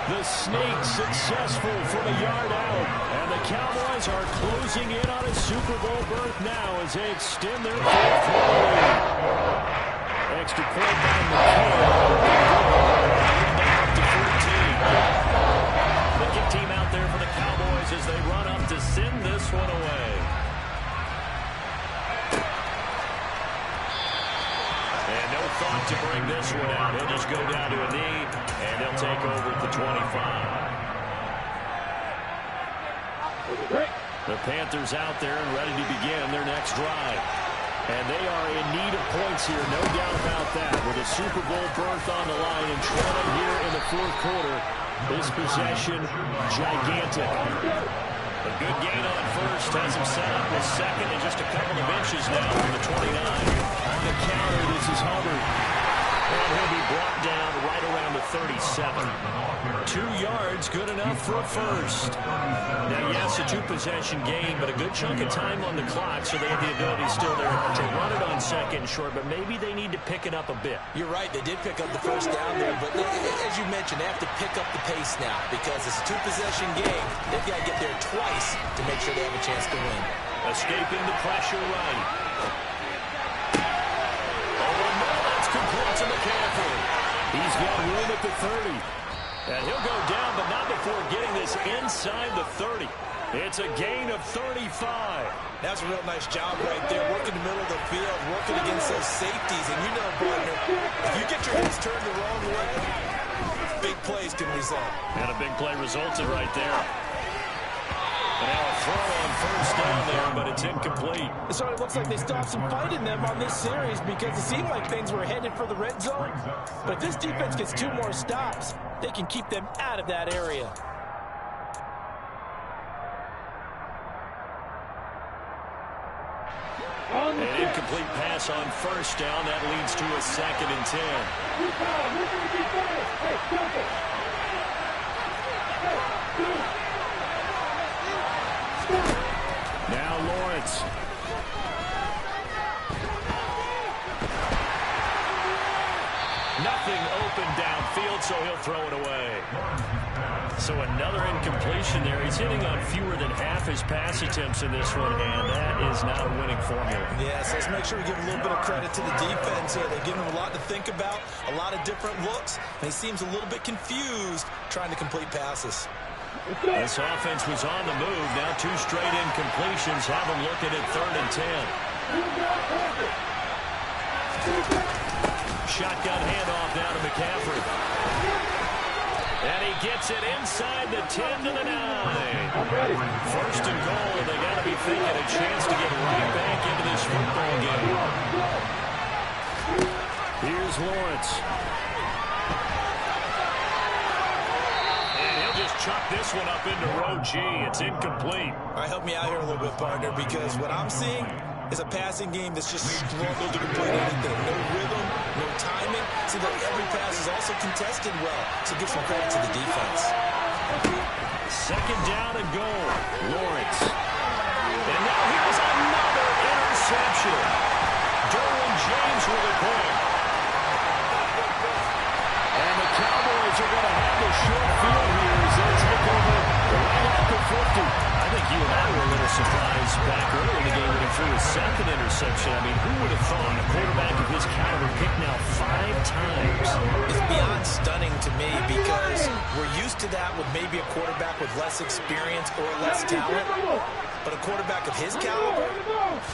The sneak successful from a yard out. And the Cowboys are closing in on a Super Bowl berth now as they extend their lead. Extra point by McCoy. Back to 14. The kick team out there for the Cowboys as they run up to send this one away. And no thought to bring this one out. He'll just go down to a knee, and they'll take over at the 25. The Panthers out there and ready to begin their next drive. And they are in need of points here, no doubt about that. With a Super Bowl berth on the line and trailing here in the fourth quarter, this possession gigantic. A good gain on first has him set up with second and just a couple of inches now from the 29. On the counter, this is Hubbard. And he'll be brought down right around the 37. 2 yards, good enough for a first. Now, yes, a two-possession game, but a good chunk of time on the clock, so they have the ability still there to run it on second and short, but maybe they need to pick it up a bit. You're right, they did pick up the first down there, but as you mentioned, they have to pick up the pace now because it's a two-possession game. They've got to get there twice to make sure they have a chance to win. Escaping the pressure right. Complete to McCaffrey. He's got room at the 30. And he'll go down, but not before getting this inside the 30. It's a gain of 35. That's a real nice job right there, working the middle of the field, working against those safeties. And you know, partner, if you get your heads turned the wrong way, big plays can result. And a big play resulted right there. Now a throw on first down there, but it's incomplete. So it looks like they stopped some fight in them on this series because it seemed like things were headed for the red zone. But if this defense gets 2 more stops, they can keep them out of that area. An incomplete pass on first down. That leads to a 2nd and 10. Now Lawrence. Nothing open downfield, so he'll throw it away. So another incompletion there. He's hitting on fewer than half his pass attempts in this one, and that is not a winning formula. Yes, let's make sure we give a little bit of credit to the defense here. They give him a lot to think about, a lot of different looks, and he seems a little bit confused trying to complete passes. This offense was on the move. Now 2 straight incompletions have them looking at 3rd and 10. Shotgun handoff now to McCaffrey. And he gets it inside the 10 to the 9. First and goal. They got to be thinking a chance to get right back into this football game. Here's Lawrence. Chuck this one up into row G. It's incomplete. All right, help me out here a little bit, partner, because what I'm seeing is a passing game that's just struggled to complete anything. No rhythm, no timing. Seems like every pass is also contested well, so give some credit to the defense. 2nd down and goal. Lawrence. And now here's another interception. Derwin James with a point. And the Cowboys are going to have a short field here as they take over right at the 50. I think you and I were a little surprised back early in the game when he threw his 2nd interception. I mean, who would have thought a quarterback of his caliber picked now 5 times? It's beyond stunning to me because we're used to that with maybe a quarterback with less experience or less talent. But a quarterback of his caliber,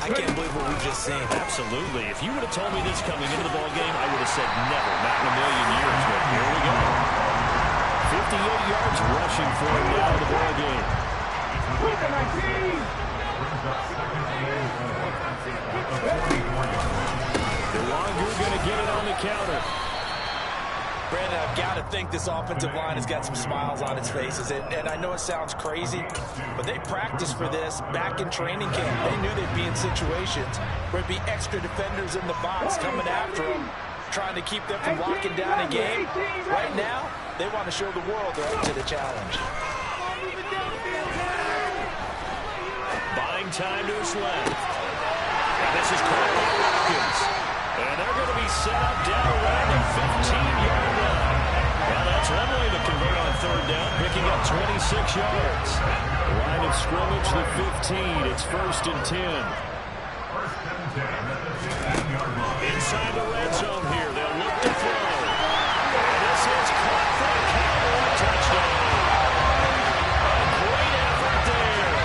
I can't believe what we've just seen. Absolutely. If you would have told me this coming into the ballgame, I would have said never, not in a million years. But here we go. 58 yards rushing for him now in the ballgame. DeLongru going to get it on the counter. Brandon, I've got to think this offensive line has got some smiles on its faces. And I know it sounds crazy, but they practiced for this back in training camp. They knew they'd be in situations where there'd be extra defenders in the box coming after them, trying to keep them from locking down a game. Right now, they want to show the world they're up to the challenge. Buying time to his left. And this is caught by Watkins. he's set up down around the 15-yard line. Well, that's one way to convert on third down, picking up 26 yards. Line of scrimmage, the 15. It's 1st and 10. 1st and 10 at the 15-yard line. Inside the red zone here. They'll look to throw. And this is caught for a Cowboy touchdown. A great effort there.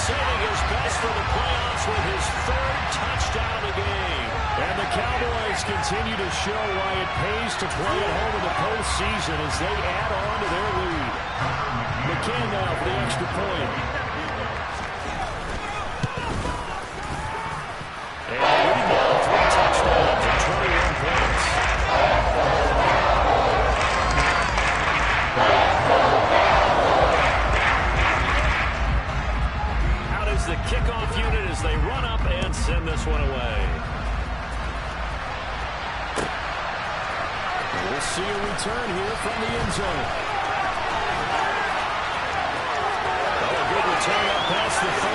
Saving his best for the playoffs with his 3rd touchdown of the game. And the Cowboys continue to show why it pays to play at home in the postseason as they add on to their lead. McCann now for the extra point. And leading now 3 touchdowns and 21 points. Out is the kickoff unit as they run up and send this one away. We'll see a return here from the end zone. Oh, a good return up past the 30.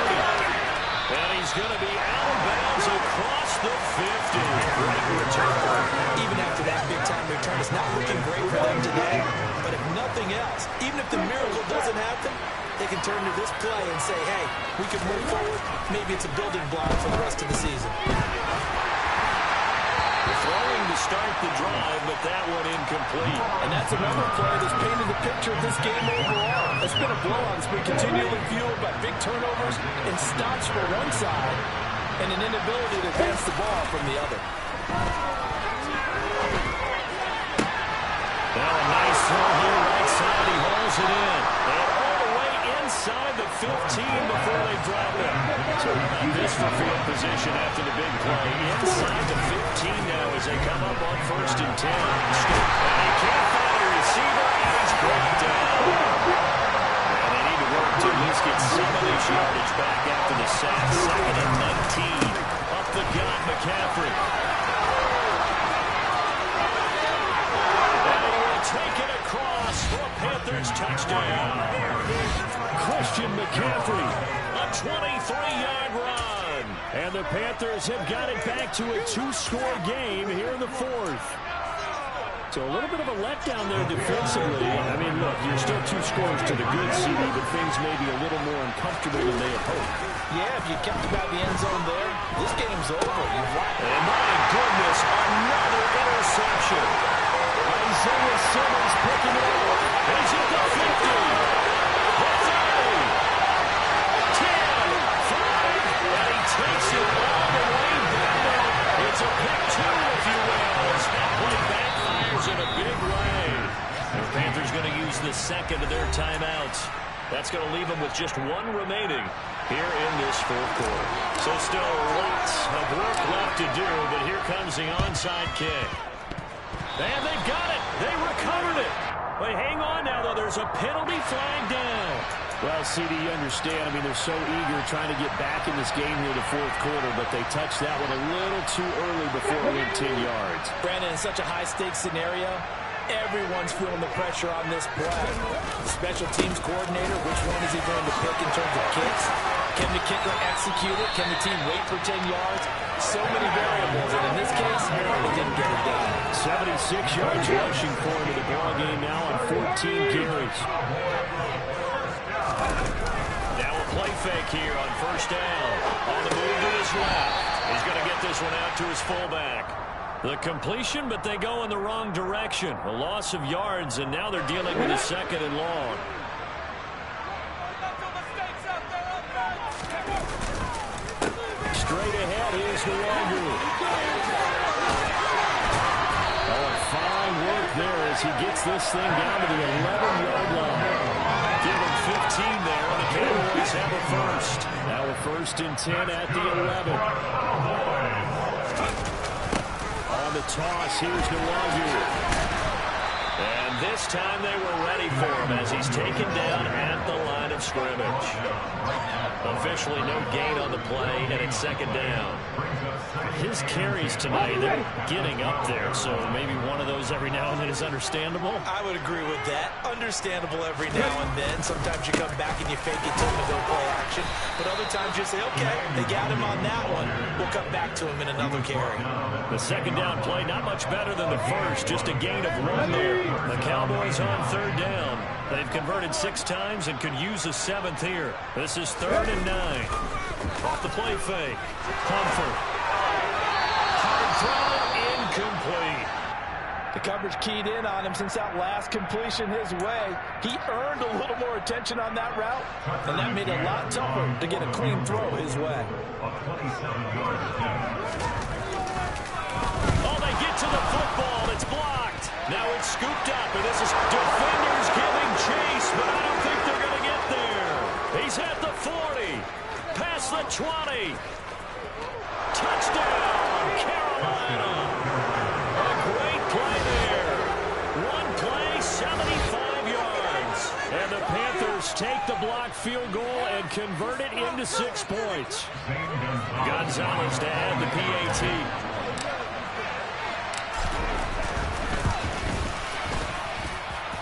And he's going to be out of bounds across the 50. Great return. Even after that big-time return, it's not looking great for them today. But if nothing else, even if the miracle doesn't happen, they can turn to this play and say, hey, we can move forward. Maybe it's a building block for the rest of the season. Throwing to start the drive, but that one incomplete. And that's another play that's painted the picture of this game overall. It's been a blowout that's been continually fueled by big turnovers and stops for one side and an inability to advance the ball from the other. Now a nice throw here right side. He hauls it in. And all the way inside the 15 before they drop it. So this for field position after the big play. Inside the 15 now as they come up on 1st and 10. And he can't find a receiver, and he's brought down. And they need to work to at least get some of this yardage back after the sack. 2nd and 19. Up the gut, McCaffrey. And he will take it across for a Panthers touchdown. Christian McCaffrey, a 23-yard run. And the Panthers have got it back to a 2-score game here in the 4th. So a little bit of a letdown there defensively. I mean, look, you're still 2 scores to the good, CD, but things may be a little more uncomfortable than they had hoped. Yeah, if you kept him out of the end zone there, this game's over. You've won. And my goodness, another interception. Isaiah Simmons picking it up. He's at the 50. 10, 5, and he takes it all the way down. It's a pick 2, if you will, as that play backfires in a big way. The Panthers going to use the 2nd of their timeouts. That's going to leave them with just 1 remaining here in this 4th quarter. So still lots of work left to do, but here comes the onside kick. And they've got it. They recovered it. But hang on now, though. There's a penalty flag down. Well, CD, you understand. I mean, they're so eager trying to get back in this game here in the 4th quarter, but they touched that one a little too early before it went 10 yards. Brandon, in such a high-stakes scenario, everyone's feeling the pressure on this play. The special teams coordinator, which one is he going to pick in terms of kicks? Can the kicker execute it? Can the team wait for 10 yards? So many variables, and in this case, they didn't get it done. 76 yards rushing for him in the ball game now on 14 carries. Now a play fake here on 1st down. On the move to his left. He's going to get this one out to his fullback. The completion, but they go in the wrong direction. A loss of yards, and now they're dealing with a 2nd and long. Straight ahead is the Walker. Oh, fine work there as he gets this thing down to the 11-yard line. Give him 15 there, and the Cowboys have a 1st. Now a 1st and 10 at the 11. On the toss, here's Nwangu. And this time they were ready for him as he's taken down at the line of scrimmage. Officially no gain on the play, and it's 2nd down. His carries tonight, they're getting up there, so maybe one of those every now and then is understandable. I would agree with that. Understandable every now and then. Sometimes you come back and you fake it to him and go play action. But other times you say, okay, they got him on that one. We'll come back to him in another carry. The second down play, not much better than the first. Just a gain of 1 there. The Cowboys on third down. They've converted 6 times and could use a 7th here. This is 3rd and 9. Off the play fake. Comfort. Hard throw, incomplete. The coverage keyed in on him since that last completion his way. He earned a little more attention on that route, and that made it a lot tougher to get a clean throw his way. Oh, they get to the football. It's blocked. Now it's scooped up, and this is defenders giving chase, but I don't think they're going to get there. He's at the 40, past the 20. Touchdown, Carolina. A great play there. One play, 75 yards. And the Panthers take the blocked field goal and convert it into 6 points. Gonzalez to add the PAT.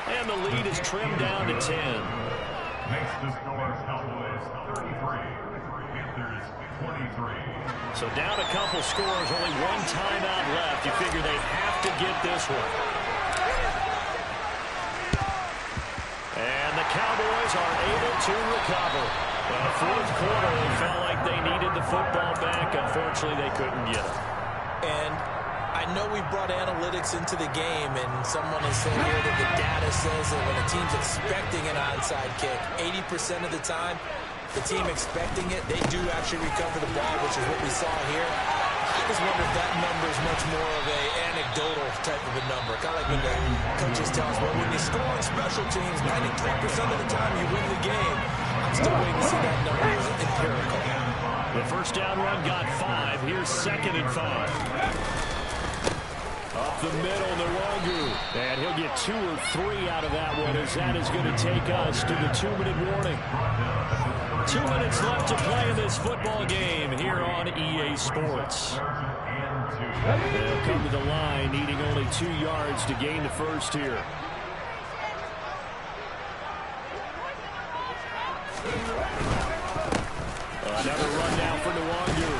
And the lead is trimmed down to 10. Makes the score Cowboys 33, Panthers 23. So down a couple scores, only 1 timeout left. You figure they have to get this one. And the Cowboys are able to recover. In the fourth quarter, they felt like they needed the football back. Unfortunately, they couldn't get it. And I know we brought analytics into the game, and someone has said here that the data says that when a team's expecting an onside kick, 80% of the time, the team expecting it, they do actually recover the ball, which is what we saw here. I just wonder if that number is much more of a anecdotal type of a number. Kind of like when the coaches tell us, well, when you score on special teams, 93% of the time you win the game. I'm still waiting to see that number as empirical. The first down run got 5. Here's 2nd and 5. Up the middle, Nwangu. And he'll get 2 or 3 out of that one, as that is going to take us to the 2-minute warning. 2 minutes left to play in this football game here on EA Sports. They'll come to the line, needing only 2 yards to gain the first here. Another run now for Nwangu.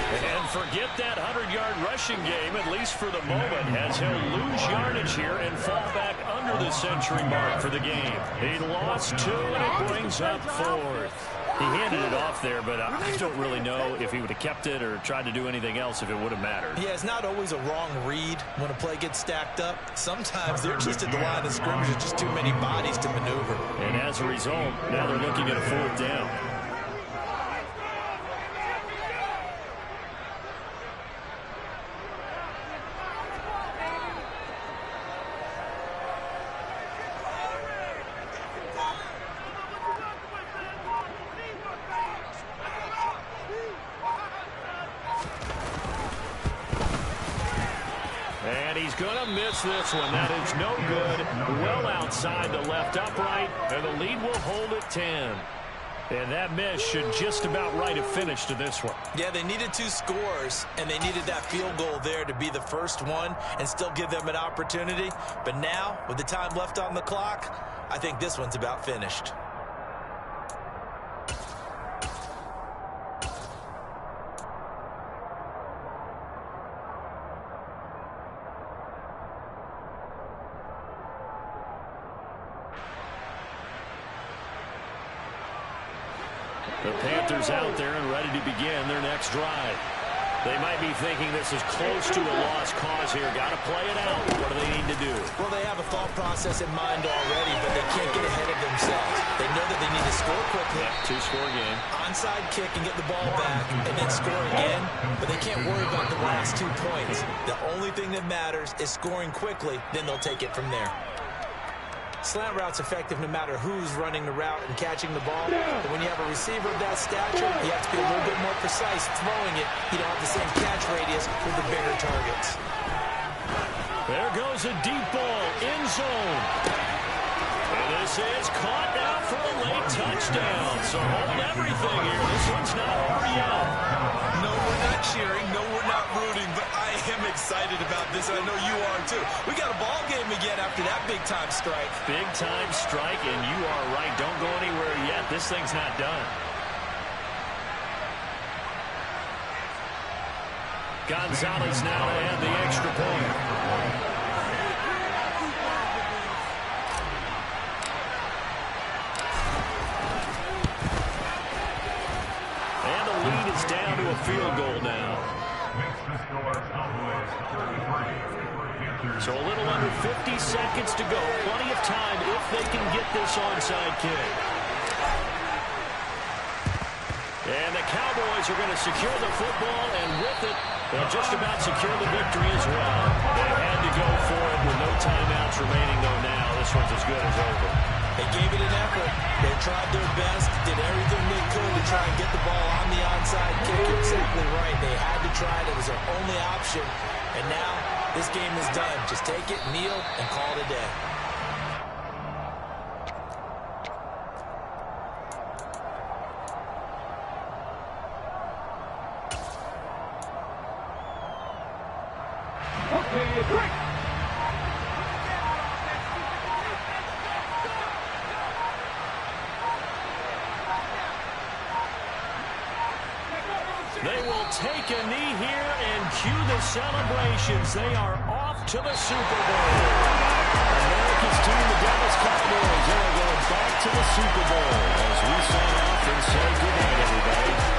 And forget that 100-yard rushing game, at least for the moment, as he'll lose yardage here and fall back under the century mark for the game. He lost 2, and it brings up 4th. He handed it off there, but I don't really know if he would have kept it or tried to do anything else if it would have mattered. Yeah, it's not always a wrong read when a play gets stacked up. Sometimes they're just at the line of scrimmage. There's just too many bodies to maneuver. And as a result, now they're looking at a 4th down. This one, that is no good. Well outside the left upright, and the lead will hold at 10. And that miss should just about write a finish to this one. Yeah, they needed 2 scores, and they needed that field goal there to be the first one and still give them an opportunity. But now, with the time left on the clock, I think this one's about finished. The Panthers out there and ready to begin their next drive. They might be thinking this is close to a lost cause here. Got to play it out. What do they need to do? Well, they have a thought process in mind already, but they can't get ahead of themselves. They know that they need to score quickly. Yep, 2-score game. Onside kick and get the ball back and then score again, but they can't worry about the last 2 points. The only thing that matters is scoring quickly, then they'll take it from there. Slant route's effective no matter who's running the route and catching the ball. But when you have a receiver of that stature, you have to be a little bit more precise throwing it. You don't have the same catch radius with the bigger targets. There goes a deep ball, end zone. And this is caught now for a late touchdown. So hold everything here. This one's not over yet. No we're not cheering. No, we're not rooting. But I am excited about this, and I know you are too. We got a ball game again after that big-time strike. Big-time strike, and you are right. Don't go anywhere yet. This thing's not done. Gonzalez now to add the extra point. And the lead is down to a field goal now. So a little under 50 seconds to go. Plenty of time if they can get this onside kick. And the Cowboys are going to secure the football, and with it, they'll just about secure the victory as well. They had to go for it with no timeouts remaining, though, now. This one's as good as over. They gave it an effort. They tried their best, did everything they could to try and get the ball on the onside kick. You're exactly right. They had to try it. It was their only option. And now this game is done. Just take it, kneel, and call it a day. Okay, break. They will take a knee here and cue the celebrations. They are off to the Super Bowl. America's team, the Dallas Cowboys, are going back to the Super Bowl as we sign off and say goodnight, everybody.